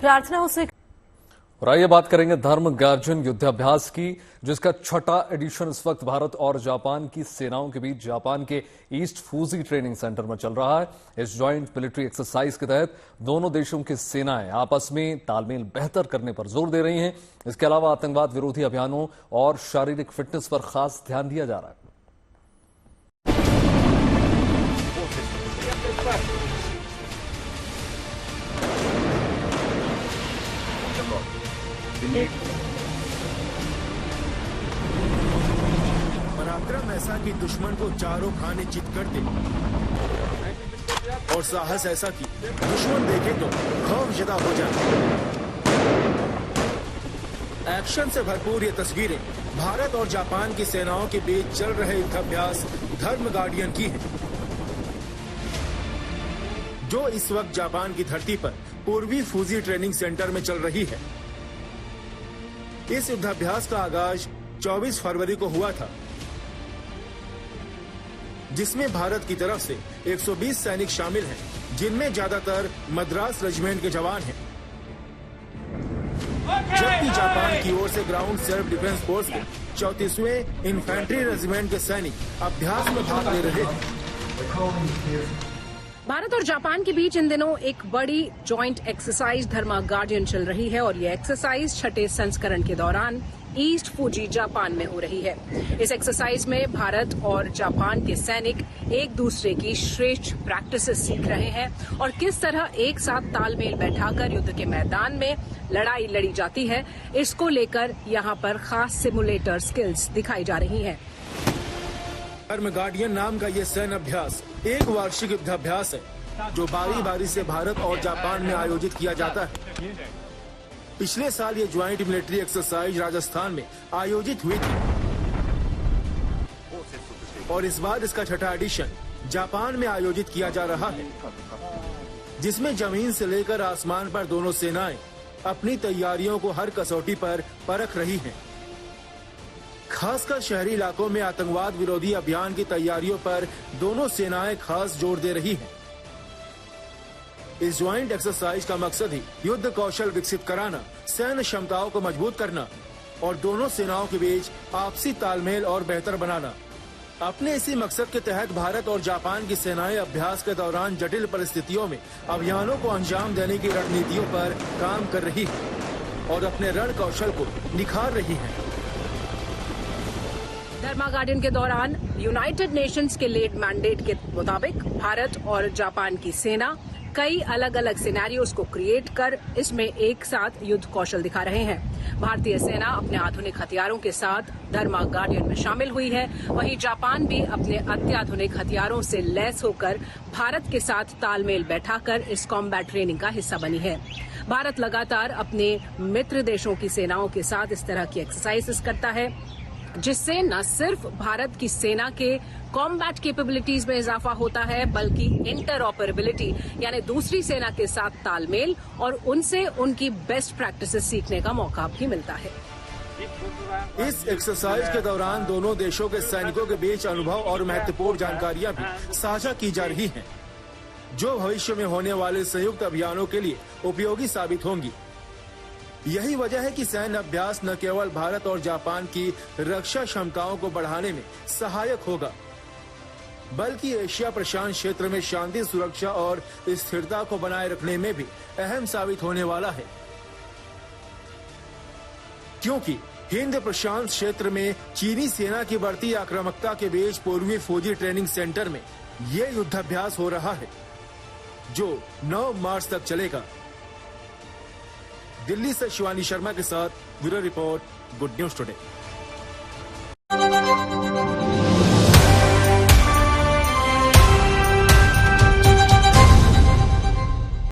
प्रार्थना उसे। और आइए बात करेंगे धर्म गार्जियन युद्धाभ्यास की, जिसका छठा एडिशन इस वक्त भारत और जापान की सेनाओं के बीच जापान के ईस्ट फूजी ट्रेनिंग सेंटर में चल रहा है। इस ज्वाइंट मिलिट्री एक्सरसाइज के तहत दोनों देशों की सेनाएं आपस में तालमेल बेहतर करने पर जोर दे रही हैं। इसके अलावा आतंकवाद विरोधी अभियानों और शारीरिक फिटनेस पर खास ध्यान दिया जा रहा है। पराक्रम ऐसा कि दुश्मन को चारों खाने चित कर दे, और साहस ऐसा कि दुश्मन देखे तो खौफजदा हो जाए। एक्शन से भरपूर ये तस्वीरें भारत और जापान की सेनाओं के बीच चल रहे युद्धाभ्यास धर्म गार्डियन की हैं, जो इस वक्त जापान की धरती पर पूर्वी फूजी ट्रेनिंग सेंटर में चल रही है। इस युद्धाभ्यास का आगाज 24 फरवरी को हुआ था, जिसमें भारत की तरफ से 120 सैनिक शामिल हैं, जिनमें ज्यादातर मद्रास रेजिमेंट के जवान हैं, जबकि जापान की ओर से ग्राउंड सेल्फ डिफेंस फोर्स के 34वें इन्फेंट्री रेजिमेंट के सैनिक अभ्यास में भाग ले रहे हैं। भारत और जापान के बीच इन दिनों एक बड़ी जॉइंट एक्सरसाइज धर्मा गार्डियन चल रही है और ये एक्सरसाइज छठे संस्करण के दौरान ईस्ट फूजी जापान में हो रही है। इस एक्सरसाइज में भारत और जापान के सैनिक एक दूसरे की श्रेष्ठ प्रैक्टिसेस सीख रहे हैं और किस तरह एक साथ तालमेल बैठाकर युद्ध के मैदान में लड़ाई लड़ी जाती है, इसको लेकर यहाँ पर खास सिमुलेटर स्किल्स दिखाई जा रही हैं। धर्म गार्डियन नाम का ये सैन्य अभ्यास एक वार्षिक युद्धाभ्यास है, जो बारी बारी से भारत और जापान में आयोजित किया जाता है। पिछले साल ये ज्वाइंट मिलिट्री एक्सरसाइज राजस्थान में आयोजित हुई थी और इस बार इसका छठा एडिशन जापान में आयोजित किया जा रहा है, जिसमें जमीन से लेकर आसमान पर दोनों सेनाएं अपनी तैयारियों को हर कसौटी पर परख रही हैं। खासकर शहरी इलाकों में आतंकवाद विरोधी अभियान की तैयारियों पर दोनों सेनाएं खास जोर दे रही हैं। इस ज्वाइंट एक्सरसाइज का मकसद ही युद्ध कौशल विकसित कराना, सैन्य क्षमताओं को मजबूत करना और दोनों सेनाओं के बीच आपसी तालमेल और बेहतर बनाना। अपने इसी मकसद के तहत भारत और जापान की सेनाएं अभ्यास के दौरान जटिल परिस्थितियों में अभियानों को अंजाम देने की रणनीतियों पर काम कर रही है और अपने रण कौशल को निखार रही है। धर्मा गार्डियन के दौरान यूनाइटेड नेशंस के लेड मैंडेट के मुताबिक भारत और जापान की सेना कई अलग अलग सिनेरियोज को क्रिएट कर इसमें एक साथ युद्ध कौशल दिखा रहे हैं। भारतीय सेना अपने आधुनिक हथियारों के साथ धर्मा गार्डियन में शामिल हुई है, वहीं जापान भी अपने अत्याधुनिक हथियारों से लैस होकर भारत के साथ तालमेल बैठाकर इस कॉम्बैट ट्रेनिंग का हिस्सा बनी है। भारत लगातार अपने मित्र देशों की सेनाओं के साथ इस तरह की एक्सरसाइजेस करता है, जिससे न सिर्फ भारत की सेना के कॉम्बैट कैपेबिलिटीज में इजाफा होता है, बल्कि इंटरऑपरेबिलिटी यानी दूसरी सेना के साथ तालमेल और उनसे उनकी बेस्ट प्रैक्टिसेस सीखने का मौका भी मिलता है। इस एक्सरसाइज के दौरान दोनों देशों के सैनिकों के बीच अनुभव और महत्वपूर्ण जानकारियां भी साझा की जा रही हैं, जो भविष्य में होने वाले संयुक्त अभियानों के लिए उपयोगी साबित होंगी। यही वजह है कि सैन्य अभ्यास न केवल भारत और जापान की रक्षा क्षमताओं को बढ़ाने में सहायक होगा, बल्कि एशिया प्रशांत क्षेत्र में शांति, सुरक्षा और स्थिरता को बनाए रखने में भी अहम साबित होने वाला है, क्योंकि हिंद प्रशांत क्षेत्र में चीनी सेना की बढ़ती आक्रामकता के बीच पूर्वी फौजी ट्रेनिंग सेंटर में ये युद्धाभ्यास हो रहा है, जो 9 मार्च तक चलेगा। दिल्ली से शिवानी शर्मा के साथ bureau report, good news today.